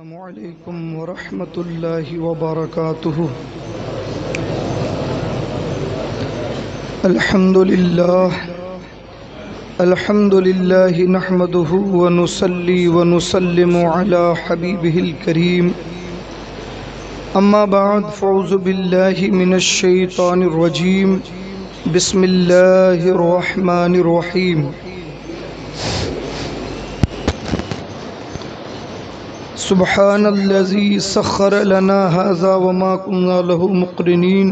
السلام علیکم ورحمۃ اللہ وبرکاتہ۔ الحمد للہ نحمده ونصلي ونسلم على حبیبه الکریم، اما بعد فاعوذ باللہ من الشیطان الرجیم، بسم اللہ الرحمن الرحیم۔ سبحان الذي سخر لنا هذا وما كنا له مقرنين،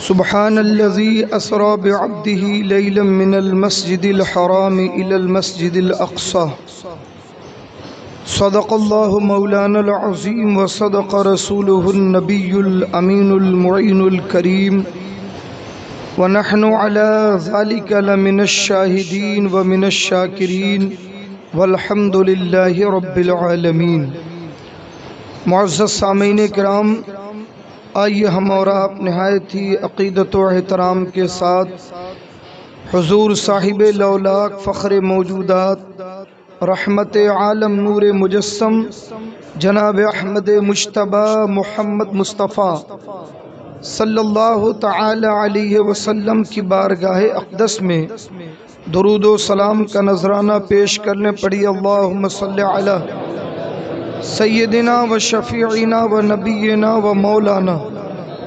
سبحان الذي أسرى بعبده ليلا من المسجد الحرام إلى المسجد الأقصى، صدق الله مولانا العظيم وصدق رسوله النبي الأمين المعين الكريم، ونحن على ذلك لمن الشاهدين ومن الشاكرين والحمد للہ رب العالمین۔ معزز سامعین کرام، آئیے ہم اور آپ نہایت ہی عقیدت و احترام کے ساتھ حضور صاحب لولاک فخر موجودات رحمت عالم نور مجسم جناب احمد مجتبی محمد مصطفیٰ صلی اللہ تعالی علیہ وسلم کی بارگاہ اقدس میں درود و سلام کا نذرانہ پیش کرنے پڑی۔ اللہم صلی علی سیدنا و شفیعنا و نبینا و مولانا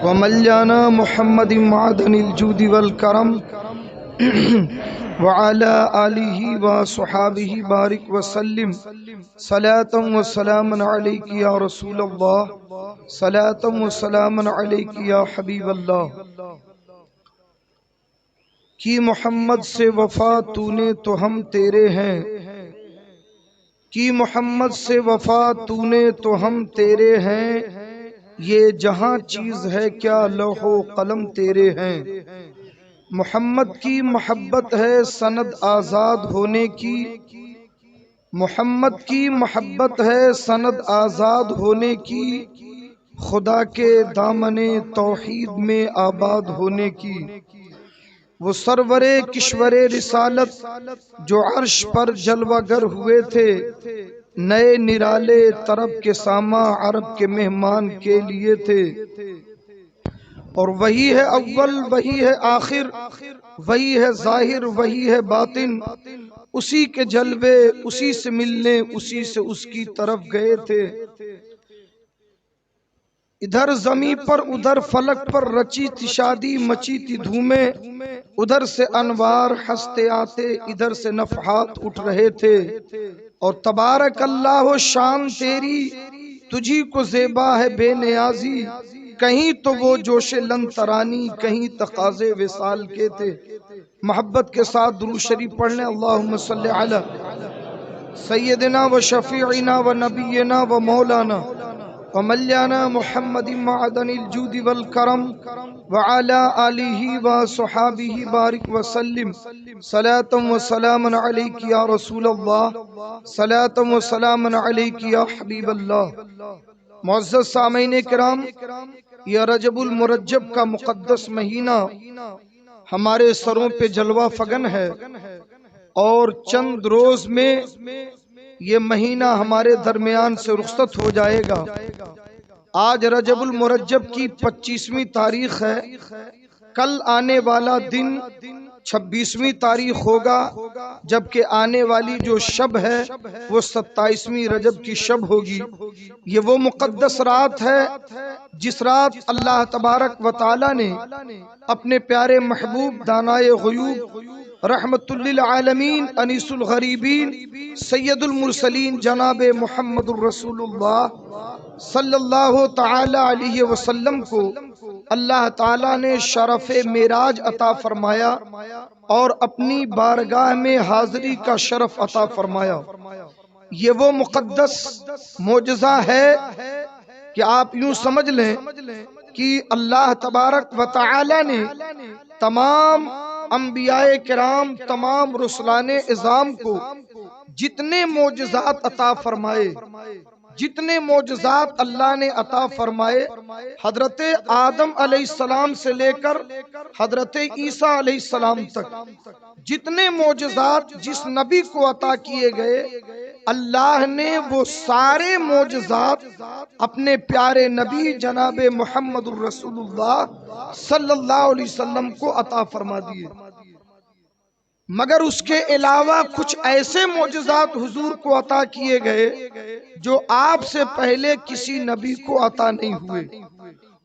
و ملیانا محمد معدن الجود والکرم وعلی آلہ و صحابہ بارک وسلم، صلاۃ و سلام علیک یا رسول اللہ، صلاۃ و سلام علیک یا حبیب اللہ۔ کی محمد سے وفا تو نے تو ہم تیرے ہیں، کی محمد سے وفا تو نے تو ہم تیرے ہیں، یہ جہاں چیز ہے کیا لوح و قلم تیرے ہیں۔ محمد کی محبت ہے سند آزاد ہونے کی، محمد کی محبت ہے سند آزاد ہونے کی، خدا کے دامن توحید میں آباد ہونے کی۔ وہ سرور کشور رسالت جو عرش پر جلوہ گر ہوئے تھے، نئے نرالے طرب کے ساماں عرب کے مہمان کے لیے تھے، اور وہی ہے اول وہی ہے آخر، وہی ہے ظاہر وہی ہے باطن، اسی کے جلوے اسی سے ملنے اسی سے اس کی طرف گئے تھے۔ ادھر زمیں پر ادھر فلک پر رچی تھی شادی، مچی تھی دھومیں، ادھر سے انوار ہنستے آتے ادھر سے نفحات اٹھ رہے تھے، اور تبارک اللہ و شان تیری تجھی کو زیبا ہے بے نیازی، کہیں تو وہ جوش لن ترانی کہیں تقاضے وصال کے تھے۔ محبت کے ساتھ درود شریف پڑھ لیں۔ اللہم صلی علی سیدنا و شفیعنا و نبینا و مولانا و ملیانا محمد معدن الجود والکرم وعلی آلہ و صحابہ بارک وسلم، صلاۃ و سلام علیک یا رسول اللہ، صلاۃ و سلام علیک یا حبیب اللہ۔ معزز سامعین کرام، یہ رجب المرجب کا مقدس مہینہ ہمارے سروں پہ جلوہ فگن ہے، اور چند روز میں یہ مہینہ ہمارے درمیان سے رخصت ہو جائے گا۔ آج رجب المرجب کی 25ویں تاریخ ہے، کل آنے والا دن 26ویں تاریخ ہوگا، جبکہ آنے والی جو شب ہے وہ 27ویں رجب کی شب ہوگی۔ یہ وہ مقدس رات ہے جس رات اللہ تبارک و تعالی نے اپنے پیارے محبوب دانائے غیوب رحمت للعالمین انیس الغریبین سید المرسلین جناب محمد الرسول اللہ صلی اللہ تعالی علیہ وسلم کو اللہ تعالی نے شرف معراج عطا فرمایا اور اپنی بارگاہ میں حاضری کا شرف عطا فرمایا۔ یہ وہ مقدس معجزہ ہے کہ آپ یوں سمجھ لیں کہ اللہ تبارک و تعالی نے تمام انبیاء کرام، تمام رسولان اعظام کو جتنے معجزات عطا فرمائے، جتنے معجزات اللہ نے عطا فرمائے حضرت آدم علیہ السلام سے لے کر حضرت عیسیٰ علیہ السلام تک جتنے معجزات جس نبی کو عطا کیے گئے، اللہ نے وہ سارے معجزات اپنے پیارے نبی جناب محمد الرسول اللہ صلی اللہ علیہ وسلم کو عطا فرما دیے، مگر اس کے علاوہ کچھ ایسے معجزات حضور کو عطا کیے گئے جو آپ سے پہلے کسی نبی کو عطا نہیں ہوئے۔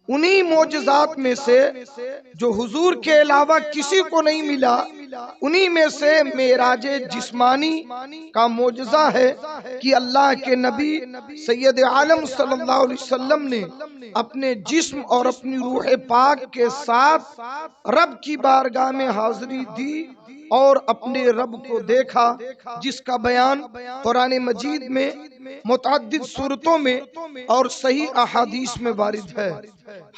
انہی معجزات میں سے جو حضور کے علاوہ کسی کو نہیں ملا، انہی میں سے معراج جسمانی کا معجزہ ہے کہ اللہ کے نبی سید عالم صلی اللہ علیہ وسلم نے اپنے جسم اور اپنی روح پاک کے ساتھ رب کی بارگاہ میں حاضری دی اور اپنے رب کو دیکھا، جس کا بیان قرآن مجید میں متعدد صورتوں میں اور صحیح احادیث میں وارد ہے۔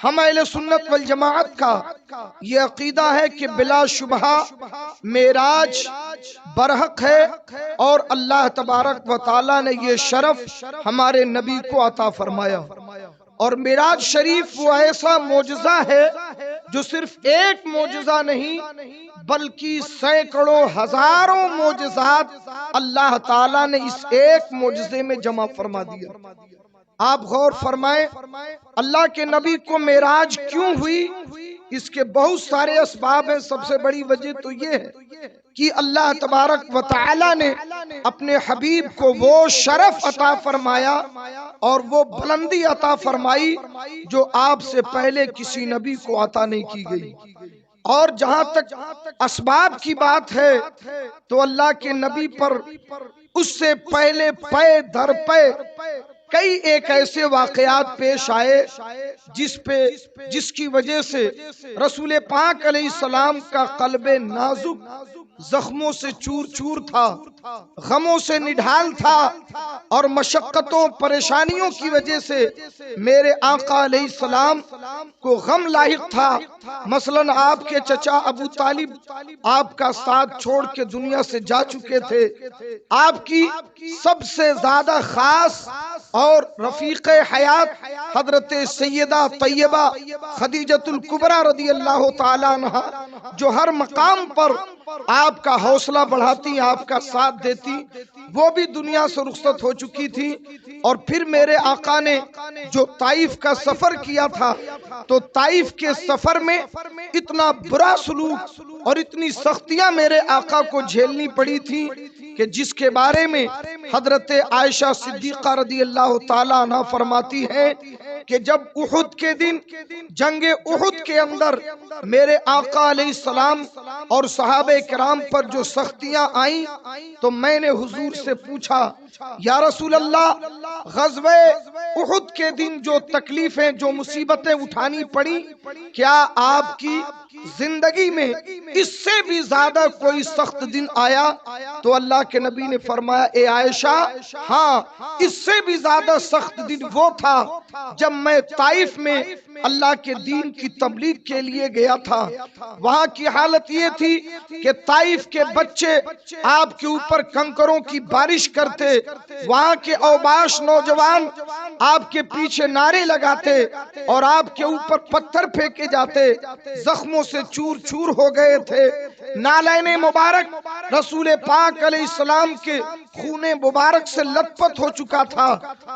ہم اہل سنت والجماعت کا یہ عقیدہ ہے کہ بلا شبہ معراج برحق ہے، اور اللہ تبارک و تعالی نے یہ شرف ہمارے نبی کو عطا فرمایا۔ اور معراج شریف وہ ایسا معجزہ ہے جو صرف ایک معجزہ نہیں بلکہ سینکڑوں ہزاروں معجزات اللہ تعالیٰ نے اس ایک معجزے میں جمع فرما دیا۔ آپ غور فرمائیں، اللہ کے نبی کو معراج کیوں ہوئی؟ اس کے بہت سارے اسباب ہیں۔ سب سے بڑی وجہ تو یہ ہے کہ اللہ تبارک و تعالی نے اپنے حبیب کو وہ شرف عطا فرمایا اور وہ بلندی عطا فرمائی جو آپ سے پہلے کسی نبی کو عطا نہیں کی گئی۔ اور جہاں تک اسباب کی بات ہے تو اللہ کے نبی پر اس سے پہلے پے در پے کئی ایک ایسے واقعات پیش آئے جس کی وجہ سے رسول پاک علیہ السلام کا قلب نازک زخموں سے چور چور تھا، غموں سے نڈھال تھا، اور مشقتوں پریشانیوں کی وجہ سے میرے آقا علیہ السلام کو غم لاحق تھا۔ مثلا آپ کے چچا ابو طالب آپ کا ساتھ چھوڑ کے دنیا سے جا چکے تھے۔ آپ کی سب سے زیادہ خاص اور رفیق حیات حضرت سیدہ طیبہ خدیجۃ الکبریٰ رضی اللہ تعالیٰ عنہا، جو ہر مقام پر آپ کا حوصلہ بڑھاتی، آپ کا ساتھ دیتی، وہ بھی دنیا سے رخصت ہو چکی تھی۔ اور پھر میرے آقا نے جو طائف کا سفر کیا تھا، تو طائف کے سفر میں اتنا برا سلوک اور اتنی سختیاں میرے آقا کو جھیلنی پڑی تھی کہ جس کے بارے میں حضرت عائشہ صدیقہ رضی اللہ تعالیٰ عنہ فرماتی ہے کہ جب احد کے دن جنگ احد کے اندر میرے آقا علیہ السلام اور صحابہ کرام پر جو سختیاں آئیں تو میں نے حضور سے پوچھا، یا رسول اللہ، غزوہ احد کے دن جو تکلیفیں جو مصیبتیں اٹھانی پڑی، کیا آپ کی زندگی میں اس سے بھی زیادہ کوئی سخت دن آیا؟ تو اللہ کے نبی نے فرمایا، اے عائشہ، ہاں، اس سے بھی زیادہ سخت دن وہ تھا جب میں طائف میں اللہ کے دین کی تبلیغ کے لیے گیا تھا۔ وہاں کی حالت یہ تھی کہ طائف کے بچے آپ کے اوپر کنکروں کی بارش کرتے، وہاں کے اوباش نوجوان آپ کے پیچھے نعرے لگاتے اور آپ کے اوپر پتھر پھینکے جاتے، زخموں سے چور چور ہو گئے تھے۔ نالین مبارک رسول پاک علیہ السلام کے خون مبارک سے لت پت ہو چکا تھا،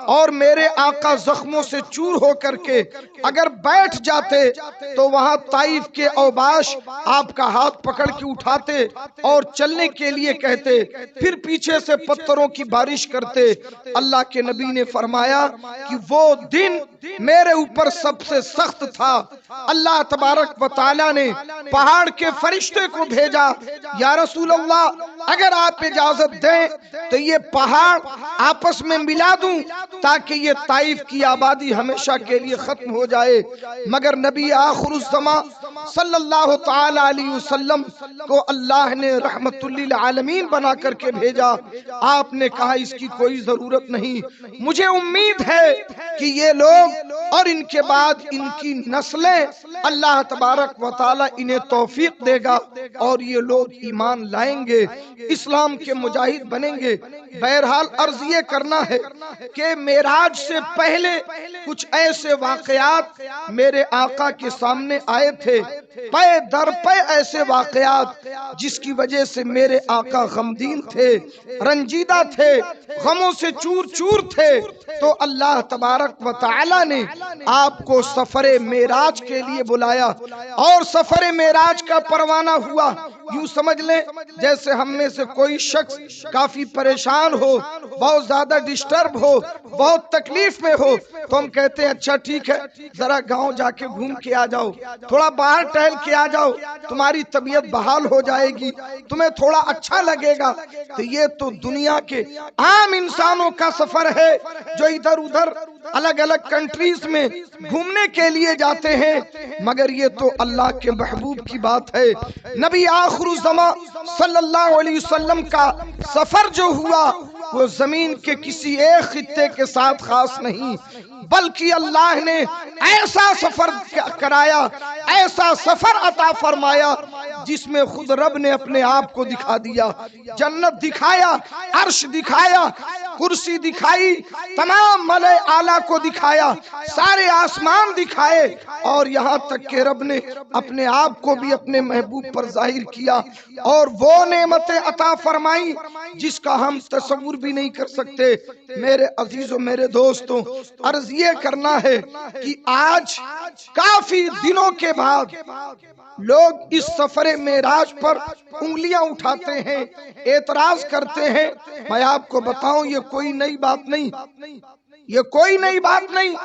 اور میرے آقا زخموں سے چور ہو کر کے اگر بیٹھ جاتے تو وہاں طائف کے اوباش آپ کا ہاتھ پکڑ کے اٹھاتے اور چلنے کے لیے کہتے، پھر پیچھے سے پتھروں کی بارش کرتے۔ اللہ کے نبی نے فرمایا کہ وہ دن میرے اوپر سب سے سخت تھا۔ اللہ تبارک و تعالی نے پہاڑ کے فرشتے کو بھیجا، یا رسول اللہ، اگر آپ اجازت دیں تو یہ پہاڑ آپس میں ملا دوں تاکہ یہ طائف کی آبادی ہمیشہ کے لیے ختم ہو جائے۔ مگر نبی آخر الزمان صلی اللہ تعالی علیہ وسلم کو اللہ نے رحمت للعالمین بنا کر کے بھیجا، آپ نے کہا اس کی کوئی ضرورت نہیں، مجھے امید ہے کہ یہ لوگ اور ان کے بعد ان کی نسلیں اللہ تبارک و تعالی انہیں توفیق دے گا اور یہ لوگ ایمان لائیں گے، اسلام کے مجاہد بنیں گے۔ بہرحال عرض یہ کرنا ہے کہ معراج سے پہلے کچھ ایسے واقعات میرے آقا کے سامنے آئے تھے، پے در پے ایسے واقعات جس کی وجہ سے میرے آقا غمگین تھے، رنجیدہ تھے، غموں سے چور چور تھے، تو اللہ تبارک و تعالی نے آپ کو سفر معراج کے لیے بلایا اور سفر معراج کا پروانہ ہوا۔ یوں سمجھ لیں جیسے ہم میں سے کوئی شخص کافی پریشان ہو، بہت زیادہ ڈسٹرب ہو، بہت تکلیف میں ہو، تو ہم کہتے ہیں اچھا ٹھیک ہے ذرا گاؤں جا کے گھوم کے آ جاؤ، تھوڑا باہر ٹہل کے آ جاؤ، تمہاری طبیعت بحال ہو جائے گی، تمہیں تھوڑا اچھا لگے گا۔ تو یہ تو دنیا کے عام انسانوں کا سفر ہے جو ادھر ادھر الگ الگ کنٹریز میں گھومنے کے لیے جاتے ہیں، مگر یہ تو اللہ کے محبوب کی بات ہے۔ نبی آخر الزمان صلی اللہ علیہ وسلم کا سفر جو ہوا وہ زمین کے کسی ایک خطے کے ساتھ خاص نہیں، بلکہ اللہ نے ایسا سفر کرایا، ایسا سفر عطا فرمایا جس میں خود رب نے اپنے آپ کو دکھا دیا، جنت دکھایا، عرش دکھایا، کرسی دکھائی، تمام ملائے اعلیٰ کو دکھایا، سارے آسمان دکھائے، اور یہاں تک کہ رب نے اپنے آپ کو بھی اپنے محبوب پر ظاہر کیا اور وہ نعمتیں عطا فرمائی جس کا ہم تصور بھی نہیں کر سکتے۔ میرے عزیزوں، میرے دوستوں، عرض یہ کرنا ہے کہ آج کافی دنوں کے بعد لوگ اس سفر معراج پر انگلیاں اٹھاتے ہیں، اعتراض کرتے ہیں۔ میں آپ کو بتاؤں یہ کوئی نئی بات نہیں، یہ کوئی نئی بات نہیں۔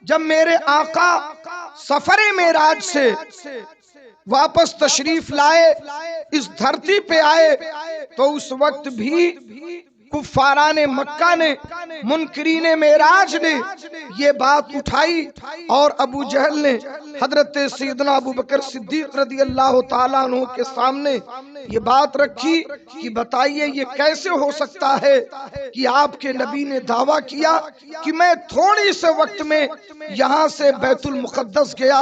جب میرے آقا سفر معراج سے واپس تشریف لائے، اس دھرتی پہ آئے، تو اس وقت بھی کفاران مکہ نے، منکرین معراج نے یہ بات اٹھائی اور ابو جہل نے حضرت سیدنا ابو بکر صدیق رضی اللہ تعالیٰ عنہ کے سامنے یہ بات رکھی کہ بتائیے یہ کیسے ہو سکتا ہے کہ آپ کے نبی نے دعویٰ کیا کہ میں تھوڑی سے وقت میں یہاں سے بیت المقدس گیا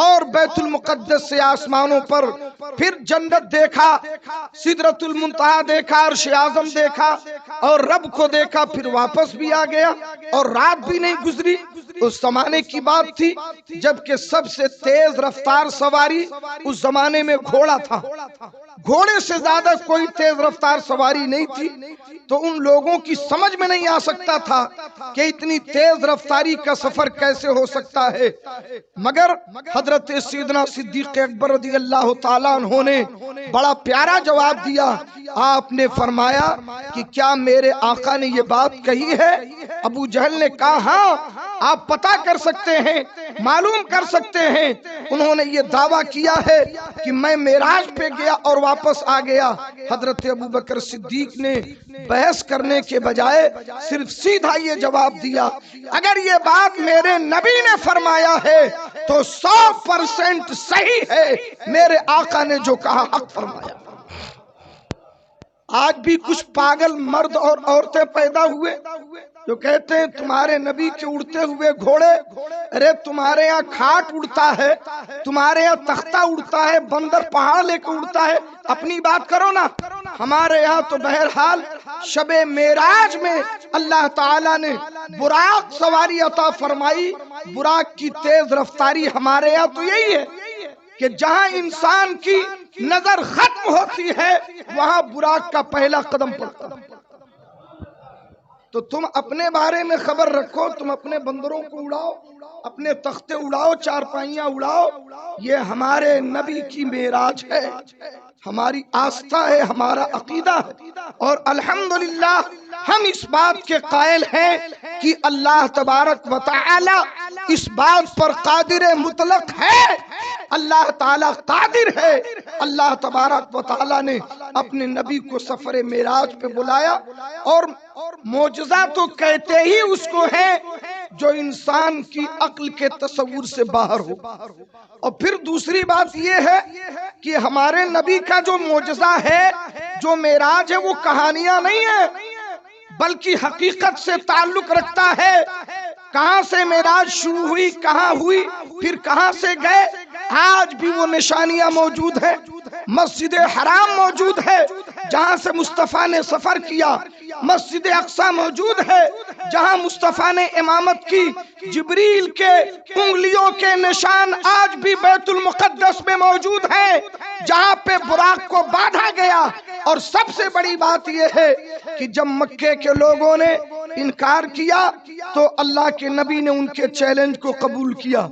اور بیت المقدس سے آسمانوں پر، پھر جنت دیکھا، سدرۃ المنتہا دیکھا، عرش اعظم دیکھا اور رب کو دیکھا، پھر واپس بھی آ گیا اور رات بھی نہیں گزری۔ اس زمانے کی بات تھی جبکہ سب سے تیز رفتار سواری اس زمانے میں گھوڑا تھا، گھوڑے سے زیادہ کوئی تیز رفتار سواری نہیں تھی، تو ان لوگوں کی سمجھ میں نہیں آ سکتا تھا کہ اتنی تیز رفتاری کا سفر کیسے ہو سکتا ہے۔ مگر حضرت سیدنا صدیق اکبر رضی اللہ تعالیٰ عنہ نے بڑا پیارا جواب دیا۔ آپ نے فرمایا کہ کیا میرے آقا نے یہ بات کہی ہے؟ ابو جہل نے کہا ہاں، آپ پتہ کر سکتے ہیں، معلوم کر سکتے ہیں۔ انہوں نے یہ دعویٰ کیا ہے کہ میں معراج پہ گیا اور واپس آ گیا۔ حضرت ابو بکر صدیق نے بحث کرنے کے بجائے صرف سیدھا یہ جواب دیا، اگر یہ بات میرے نبی نے فرمایا ہے تو 100% صحیح ہے، میرے آقا نے جو کہا حق فرمایا۔ آج بھی کچھ پاگل مرد اور عورتیں پیدا ہوئے جو کہتے ہیں تمہارے نبی کے اڑتے ہوئے گھوڑے، ارے تمہارے یہاں کھاٹ اڑتا ہے، تمہارے یہاں تختہ اڑتا ہے، بندر پہاڑ لے کے اڑتا ہے، اپنی بات کرو نا۔ ہمارے یہاں تو بہرحال شب معراج میں اللہ تعالیٰ نے براق سواری عطا فرمائی۔ براق کی تیز رفتاری ہمارے یہاں تو یہی ہے کہ جہاں انسان کی نظر ختم ہوتی ہے وہاں براق کا پہلا قدم پڑتا ہے۔ تو تم اپنے بارے میں خبر رکھو، تم اپنے بندروں کو اڑاؤ، اپنے تختے اڑاؤ، چارپائیاں اڑاؤ، یہ ہمارے نبی کی معراج ہے، ہماری آستھا ہے، ہمارا عقیدہ ہے، اور الحمدللہ ہم اس بات کے قائل ہیں کہ اللہ تبارک و تعالی اس بات پر قادر مطلق ہے، اللہ تعالیٰ قادر ہے۔ اللہ تبارک و تعالیٰ نے اپنے نبی کو سفر معراج پہ بلایا، اور معجزہ تو کہتے ہی اس کو ہے جو انسان کی عقل کے تصور سے باہر ہو۔ اور پھر دوسری بات یہ ہے کہ ہمارے نبی کا جو معجزہ ہے، جو معراج ہے، وہ کہانیاں نہیں ہے بلکہ حقیقت سے تعلق رکھتا ہے۔ کہاں سے معراج شروع ہوئی، کہاں ہوئی، پھر کہاں سے گئے، آج بھی وہ نشانیاں موجود ہیں۔ مسجد حرام موجود ہے جہاں سے مصطفیٰ نے سفر کیا، مسجد اقصی موجود ہے جہاں مصطفیٰ نے امامت کی، جبریل کے انگلیوں کے نشان آج بھی بیت المقدس میں موجود ہیں جہاں پہ براق کو باندھا گیا۔ اور سب سے بڑی بات یہ ہے کہ جب مکے کے لوگوں نے انکار کیا تو اللہ کے نبی نے ان کے چیلنج کو قبول کیا،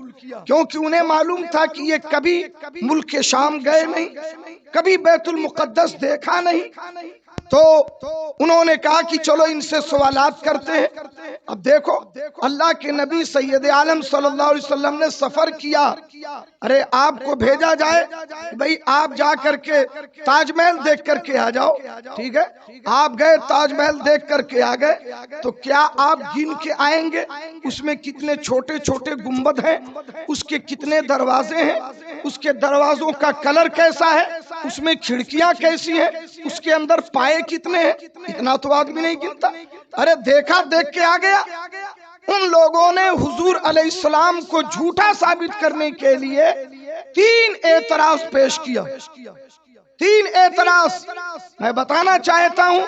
کیونکہ انہیں معلوم تھا کہ یہ کبھی ملک شام گئے نہیں، کبھی بیت المقدس دیکھا نہیں، تو انہوں نے کہا کہ چلو ان سے سوالات کرتے ہیں۔ اب دیکھو، اللہ کے نبی سید عالم صلی اللہ علیہ وسلم نے سفر کیا، ارے آپ کو بھیجا جائے بھئی آپ جا کر کے تاج محل دیکھ کر کے آ جاؤ، ٹھیک ہے، آپ گئے تاج محل دیکھ کر کے آ گئے، تو کیا آپ گن کے آئیں گے اس میں کتنے چھوٹے چھوٹے گنبد ہیں، اس کے کتنے دروازے ہیں، اس کے دروازوں کا کلر کیسا ہے، اس میں کھڑکیاں کیسی ہیں، اس کے اندر پائے کتنے ہیں؟ اتنا تو آدمی نہیں گنتا۔ ارے دیکھا، دیکھ کے آ گیا۔ ان لوگوں نے حضور علیہ السلام کو جھوٹا ثابت کرنے کے لیے 3 اعتراض پیش کیا، 3 اعتراض۔ میں بتانا چاہتا ہوں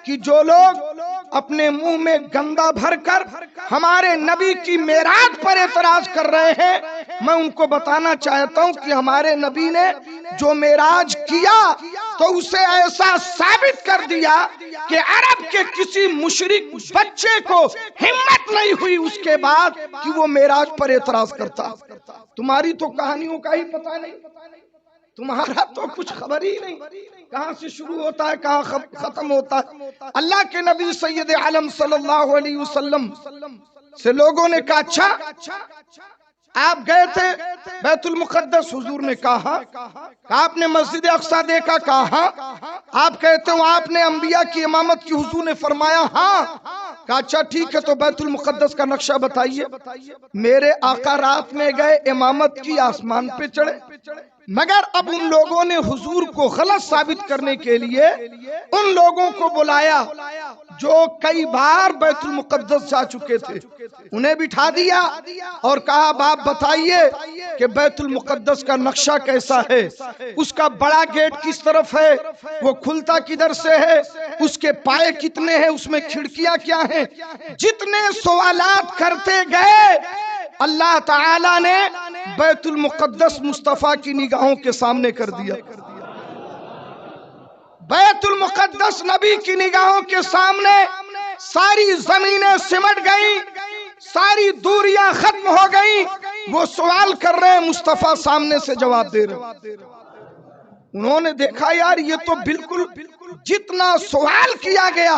کہ جو لوگ اپنے منہ میں گندا بھر کر ہمارے نبی کی معراج پر اعتراض کر رہے ہیں، میں ان کو بتانا چاہتا ہوں کہ ہمارے نبی نے جو معراج کیا تو اسے ایسا ثابت کر دیا کہ عرب کے کسی مشرک بچے کو ہمت نہیں ہوئی اس کے بعد کہ وہ معراج پر اعتراض کرتا۔ تمہاری تو کہانیوں کا ہی پتہ نہیں، تمہارا تو کچھ خبر ہی نہیں، کہاں سے شروع ہوتا ہے کہاں ختم ہوتا ہے۔ اللہ کے نبی سید عالم صلی اللہ علیہ وسلم سے لوگوں نے کہا اچھا آپ گئے تھے بیت المقدس؟ حضور نے کہا آپ نے مسجد اقصی دیکھا؟ کہا آپ کہتے ہو آپ نے انبیاء کی امامت کی؟ حضور نے فرمایا ہاں۔ کہا اچھا ٹھیک ہے، تو بیت المقدس کا نقشہ بتائیے۔ میرے آقا رات میں گئے، امامت کی، آسمان پہ چڑھے، مگر اب ان لوگوں نے حضور کو غلط ثابت کرنے کے لیے ان لوگوں کو بلایا جو کئی بار بیت المقدس جا چکے تھے، انہیں بٹھا دیا اور کہا آپ بتائیے کہ بیت المقدس کا نقشہ کیسا ہے، اس کا بڑا گیٹ کس طرف ہے، وہ کھلتا کدھر سے ہے، اس کے پائے کتنے ہیں، اس میں کھڑکیاں کیا ہیں۔ جتنے سوالات کرتے گئے اللہ تعالی نے بیت المقدس مصطفیٰ کی نگاہوں کے سامنے کر دیا۔ بیت المقدس نبی کی نگاہوں کے سامنے ساری زمینیں سمٹ گئیں، ساری دوریاں ختم ہو گئیں۔ وہ سوال کر رہے ہیں، مصطفیٰ سامنے سے جواب دے رہے۔ انہوں نے دیکھا یار یہ تو بالکل جتنا سوال کیا گیا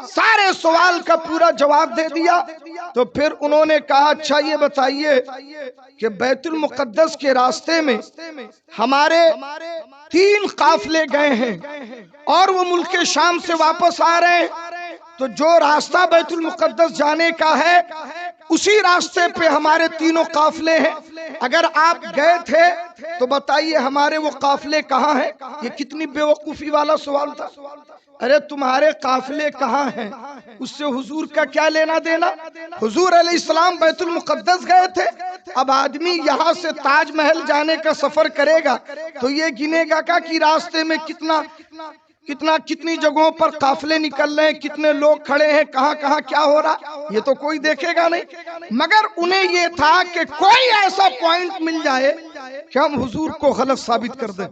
سارے سوال کا پورا جواب دے دیا۔ تو پھر انہوں نے کہا اچھا یہ بتائیے کہ بیت المقدس کے راستے میں ہمارے 3 قافلے گئے ہیں اور وہ ملک شام سے واپس آ رہے ہیں، تو جو راستہ بیت المقدس جانے کا ہے اسی راستے پہ ہمارے 3 قافلے ہیں، اگر آپ گئے تھے تو بتائیے ہمارے وہ قافلے کہاں ہیں؟ یہ کتنی بے وقوفی والا سوال تھا۔ ارے تمہارے قافلے کہاں ہیں، اس سے حضور کا کیا لینا دینا؟ حضور علیہ السلام بیت المقدس گئے تھے، اب آدمی یہاں سے تاج محل جانے کا سفر کرے گا تو یہ گنے گا کہ راستے میں کتنی جگہوں پر قافلے نکل رہے ہیں، کتنے لوگ کھڑے ہیں، کہاں کہاں کیا ہو رہا، یہ تو کوئی دیکھے گا نہیں۔ مگر انہیں یہ تھا کہ کوئی ایسا پوائنٹ مل جائے کہ ہم حضور کو غلط ثابت کر دیں۔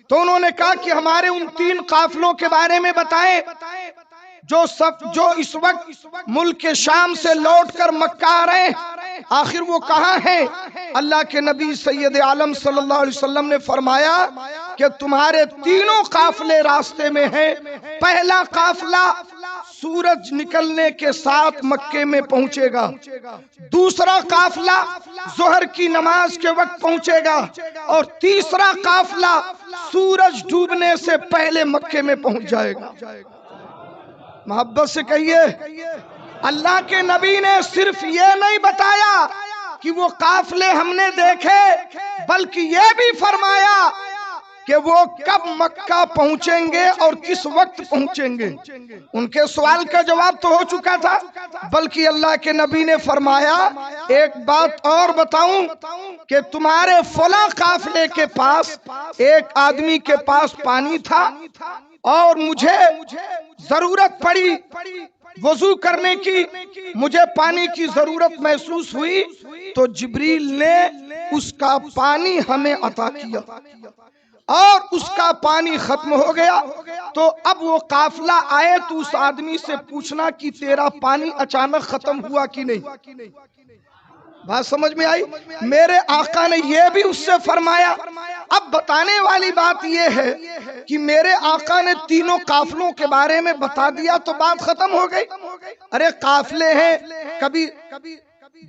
تو انہوں نے کہا کہ ہمارے ان 3 قافلوں کے بارے میں بتائیں جو اس وقت ملک شام سے لوٹ کر مکہ آ رہے ہیں، آخر وہ کہاں ہیں؟ اللہ کے نبی سید عالم صلی اللہ علیہ وسلم نے فرمایا کہ تمہارے 3 قافلے راستے میں ہیں۔ پہلا قافلہ سورج نکلنے کے ساتھ مکے میں پہنچے گا، دوسرا قافلہ ظہر کی نماز کے وقت پہنچے گا، اور تیسرا قافلہ سورج ڈوبنے سے پہلے مکے میں پہنچ جائے گا۔ محبت سے کہیے اللہ کے نبی نے صرف یہ نہیں بتایا کہ وہ قافلے ہم نے دیکھے، بلکہ یہ بھی فرمایا کہ وہ کب مکہ پہنچیں گے اور کس وقت پہنچیں گے۔ ان کے سوال کا جواب تو ہو چکا تھا، بلکہ اللہ کے نبی نے فرمایا ایک بات اور بتاؤں کہ تمہارے فلاں قافلے کے پاس ایک آدمی کے پاس پانی تھا اور مجھے ضرورت پڑی وضو کرنے کی، مجھے پانی کی ضرورت محسوس ہوئی تو جبریل نے اس کا پانی ہمیں عطا کیا اور اس کا پانی ختم ہو گیا۔ تو اب وہ قافلہ آئے تو اس آدمی سے پوچھنا کہ تیرا پانی اچانک ختم ہوا کہ نہیں۔ بات سمجھ میں آئی؟ میرے آقا نے یہ بھی اس سے فرمایا۔ اب بتانے والی بات یہ ہے کہ میرے آقا نے تینوں قافلوں کے بارے میں بتا دیا تو بات ختم ہو گئی۔ ارے قافلے ہیں، کبھی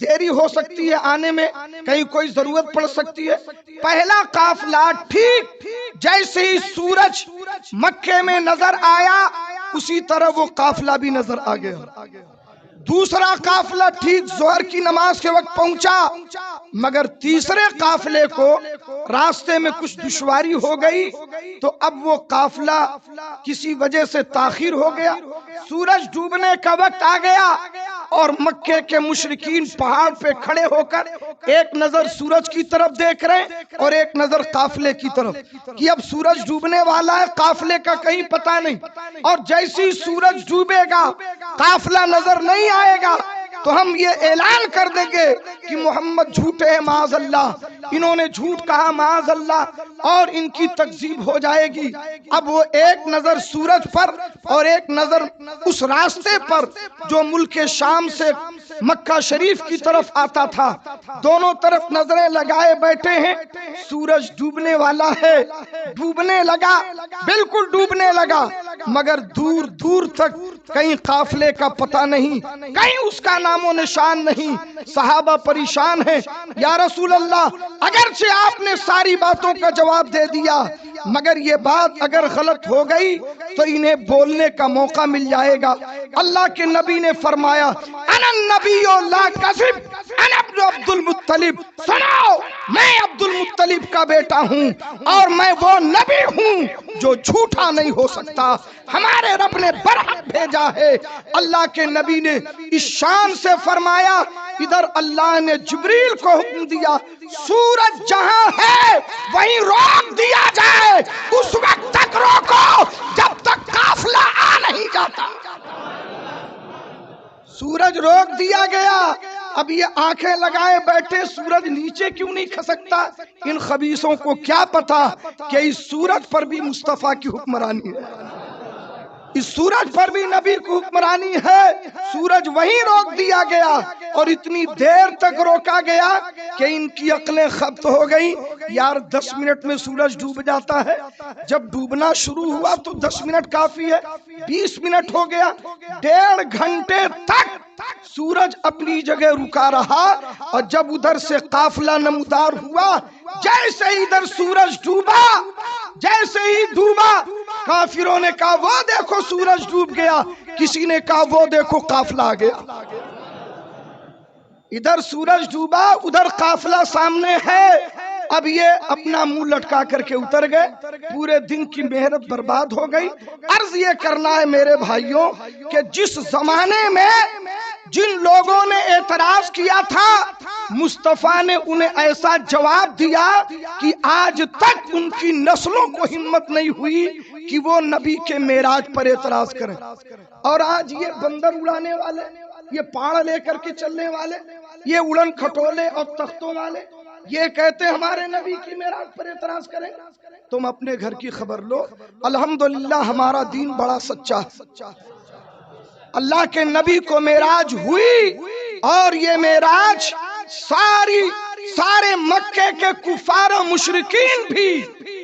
دیری ہو سکتی ہے آنے میں، کہیں کوئی ضرورت پڑ سکتی ہے۔ پہلا قافلہ ٹھیک جیسے ہی سورج مکے میں نظر آیا اسی طرح وہ قافلہ بھی نظر آ گیا۔ دوسرا قافلہ ٹھیک ظہر کی نماز کے وقت پہنچا، مگر تیسرے قافلے کو راستے میں کچھ دشواری ہو گئی تو اب وہ قافلہ کسی وجہ سے تاخیر ہو گیا۔ سورج ڈوبنے کا وقت آ گیا اور مکے کے مشرکین پہاڑ پہ کھڑے ہو کر ایک نظر سورج کی طرف دیکھ رہے اور ایک نظر قافلے کی طرف کہ اب سورج ڈوبنے والا ہے، قافلے کا کہیں پتہ نہیں، اور جیسی سورج ڈوبے گا قافلہ نظر نہیں آئے گا تو ہم یہ اعلان کر دیں گے کہ محمد جھوٹے ہیں معاذ اللہ، انہوں نے جھوٹ کہا معاذ اللہ، اور ان کی تکذیب ہو جائے گی۔ اب وہ ایک نظر سورج پر اور ایک نظر اس راستے پر جو ملک شام سے مکہ شریف کی طرف آتا تھا، دونوں طرف نظریں لگائے بیٹھے ہیں۔ سورج ڈوبنے والا ہے، ڈوبنے لگا، بالکل ڈوبنے لگا، مگر دور دور تک کہیں قافلے کا پتہ نہیں، کہیں اس کا نام و نشان نہیں۔ صحابہ پریشان ہیں، یا رسول اللہ اگرچہ آپ نے ساری باتوں کا جواب دے دیا مگر یہ بات اگر غلط ہو گئی تو انہیں بولنے کا موقع مل جائے گا۔ اللہ کے نبی نے فرمایا انا النبی لا کذب، انا ابن عبد المطلب، سنو میں عبد المطلب کا بیٹا ہوں اور میں وہ نبی ہوں جو جھوٹا نہیں ہو سکتا، ہمارے رب نے برحق بھیجا ہے۔ اللہ کے نبی نے اس شان سے فرمایا، ادھر اللہ نے جبریل کو حکم دیا سورج جہاں ہے وہیں روک دیا جائے، اس وقت تک روکو جب تک قافلہ آ نہیں جاتا۔ سورج روک دیا گیا۔ اب یہ آنکھیں لگائے بیٹھے سورج نیچے کیوں نہیں کھسکتا؟ ان خبیثوں کو کیا پتا کہ اس سورج پر بھی مصطفیٰ کی حکمرانی ہے، اس سورج پر بھی نبی کی حکمرانی ہے۔ سورج وہیں روک دیا گیا اور اتنی دیر تک روکا گیا کہ ان کی عقلیں خبت ہو گئی۔ یار 10 منٹ میں سورج ڈوب جاتا ہے، جب ڈوبنا شروع ہوا تو 10 منٹ کافی ہے، 20 منٹ ہو گیا، 1.5 گھنٹے تک سورج اپنی جگہ رکا رہا، اور جب ادھر سے قافلہ نمودار ہوا، جیسے ہی ادھر سورج ڈوبا، جیسے ہی ڈوبا، کافروں نے کہا وہ دیکھو سورج ڈوب گیا، کسی نے کہا وہ دیکھو قافلہ آ گیا۔ ادھر سورج ڈوبا، ادھر قافلہ سامنے ہے۔ اب یہ اپنا منہ لٹکا کر کے اتر گئے، پورے دن کی محنت برباد ہو گئی۔ عرض یہ کرنا ہے میرے بھائیوں کہ جس زمانے میں جن لوگوں نے اعتراض کیا تھا، مصطفیٰ نے انہیں ایسا جواب دیا کہ آج تک ان کی نسلوں کو ہمت نہیں ہوئی کہ وہ نبی کے معراج پر اعتراض کریں۔ اور آج یہ بندر اڑانے والے، یہ پاڑ لے کر کے چلنے والے، یہ اڑن کھٹولے اور تختوں والے، یہ کہتے ہمارے نبی کی معراج پر اعتراض کریں۔ تم اپنے گھر کی خبر لو، الحمدللہ ہمارا دین بڑا سچا ہے۔ اللہ کے نبی کو معراج ہوئی، اور یہ معراج سارے مکے کے کفار و مشرکین بھی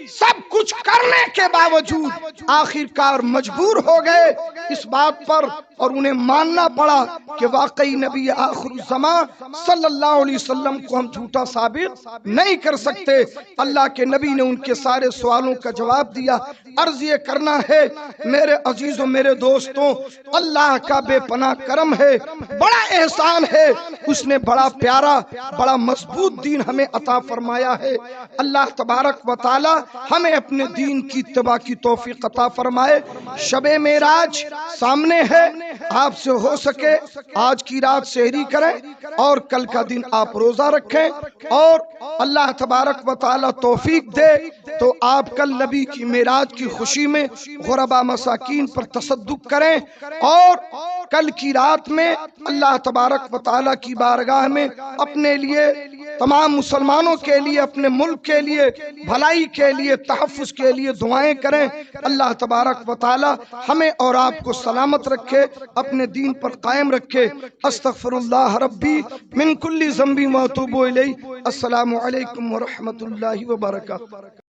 سب کچھ کرنے کے باوجود آخر کار مجبور ہو گئے اس بات پر اور انہیں ماننا پڑا کہ واقعی نبی آخر الزمان صلی اللہ علیہ وسلم کو ہم جھوٹا ثابت نہیں کر سکتے۔ اللہ کے نبی نے ان کے سارے سوالوں کا جواب دیا۔ عرض یہ کرنا ہے میرے عزیزوں، میرے دوستوں، اللہ کا بے پناہ کرم ہے، بڑا احسان ہے، اس نے بڑا پیارا، بڑا مضبوط دین ہمیں عطا فرمایا ہے۔ اللہ تبارک و تعالی ہمیں اپنے دین کی اتباع کی توفیق عطا فرمائے۔ شب معراج سامنے ہے، آپ سے ہو سکے آج کی رات سحری کریں اور کل کا دن آپ روزہ رکھیں، اور اللہ تبارک و تعالی توفیق دے تو آپ کل نبی کی معراج کی خوشی میں غربا مساکین پر تصدق کریں، اور کل کی رات میں اللہ تبارک و تعالی کی بارگاہ میں اپنے لیے، تمام مسلمانوں کے لیے، اپنے ملک کے لیے، بھلائی کے لیے، تحفظ کے لیے دعائیں کریں۔ اللہ تبارک و تعالی ہمیں اور آپ کو سلامت رکھے، اپنے دین پر قائم رکھے۔ استغفر اللہ ربی من کل ذنب و اتوب الیہ۔ السلام علیکم ورحمۃ اللہ وبرکاتہ۔